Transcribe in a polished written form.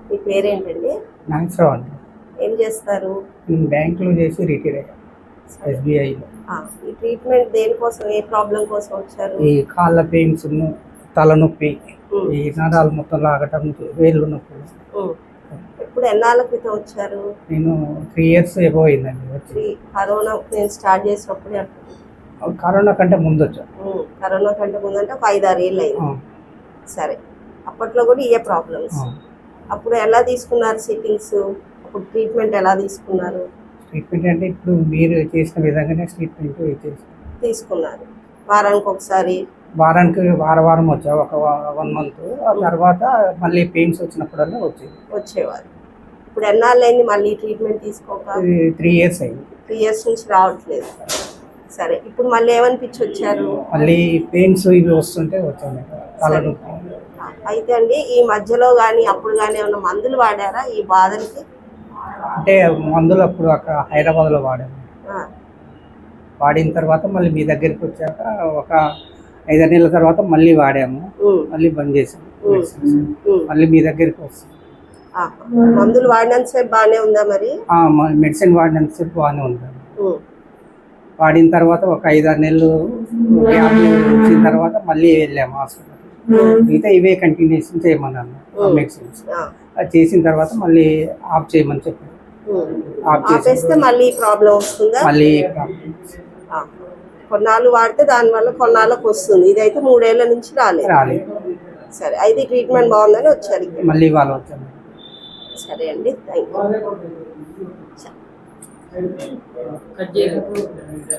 మీ పేరేంటండి? నాగేశ్వరరావు అండి. ఏం చేస్తారు? నేను బ్యాంకులో చేసి రిటైర్ అయ్యా, ఎస్బీఐలో. ఈ ట్రీట్మెంట్ దేనికోసం, ఏ ప్రాబ్లం కోసం వచ్చారు? ఈ కాళ్ళ పెయిన్స్, తలనొప్పి, ఈ నరాలు మొత్తం లాగటం, వేళ్ళు నొప్పులు. ఇప్పుడు ఎన్నాళ్ళ క్రితం వచ్చారు? నేను 3 years ఎబో అయిందండి వచ్చి. కరోనా నేను స్టార్ట్ చేసినప్పుడే. కరోనా కంటే ముందు వచ్చా. కరోనా కంటే ముందు అంటే ఒక 5-6 ఏళ్ళు అయింది. సరే, అప్పట్లో కూడా ఇవే ప్రాబ్లమ్స్. అప్పుడు ఎలా తీసుకున్నారు సిట్టింగ్స్? అప్పుడు ట్రీట్మెంట్ ఎలా తీసుకున్నారు? ట్రీట్మెంట్ అంటే ఇప్పుడు మీరు చేసిన విధంగానే ట్రీట్మెంట్ తీసుకున్నారు. వారానికి ఒకసారి? వారానికి వారం వచ్చా, ఒక 1 month. ఆ తర్వాత మళ్ళీ పెయిన్స్ వచ్చినప్పుడల్లా వచ్చేవారు. ఇప్పుడు ఎన్నాళ్ళైంది మళ్ళీ ట్రీట్మెంట్ తీసుకోక? 3 years అయింది. 3 years నుంచి రావట్లేదు. సరే, ఇప్పుడు మళ్ళీ ఏమనిపించి వచ్చారు? మళ్ళీ పెయిన్స్ ఇవి వస్తుంటే వచ్చాను, తలనొప్పి. అయితే అండి, ఈ మధ్యలో కానీ అప్పుడు కానీ ఏమైనా మందులు వాడారా ఈ బాధలకి? అంటే మందులు అప్పుడు అక్కడ హైదరాబాద్లో వాడాము. వాడిన తర్వాత మళ్ళీ మీ దగ్గరికి వచ్చాక ఒక 5 నెలల తర్వాత మళ్ళీ వాడాము, మళ్ళీ బంద్ చేసాము. మళ్ళీ మీ దగ్గరికి వస్తాం. మందులు వాడినంతసేపు బాగానే ఉందా? మరి మెడిసిన్ వాడినంతసేపు బాగానే ఉంది. వాడిన తర్వాత ఒక 5-6 నెలలు వచ్చిన తర్వాత మళ్ళీ వెళ్ళాము హాస్పిటల్. మిగతా ఇవే కంటిన్యూషన్ చేయమన్నాను మెడిసిన్స్. అది చేసిన తర్వాత మళ్ళీ ఆఫ్ చేయమని చెప్పాను. ఆఫ్ చేస్తే మళ్ళీ ప్రాబ్లం వస్తుందా? మళ్ళీ కొన్నాళ్ళు వాడితే దానివల్ల కొన్నాళ్ళకి వస్తుంది. ఇదైతే 3 ఏళ్ల నుంచి రాలేదు. సరే, అయితే ట్రీట్మెంట్ బాగుందని వచ్చారు. మళ్ళీ వాళ్ళు వచ్చారు. సరే అండి, థ్యాంక్ యూ.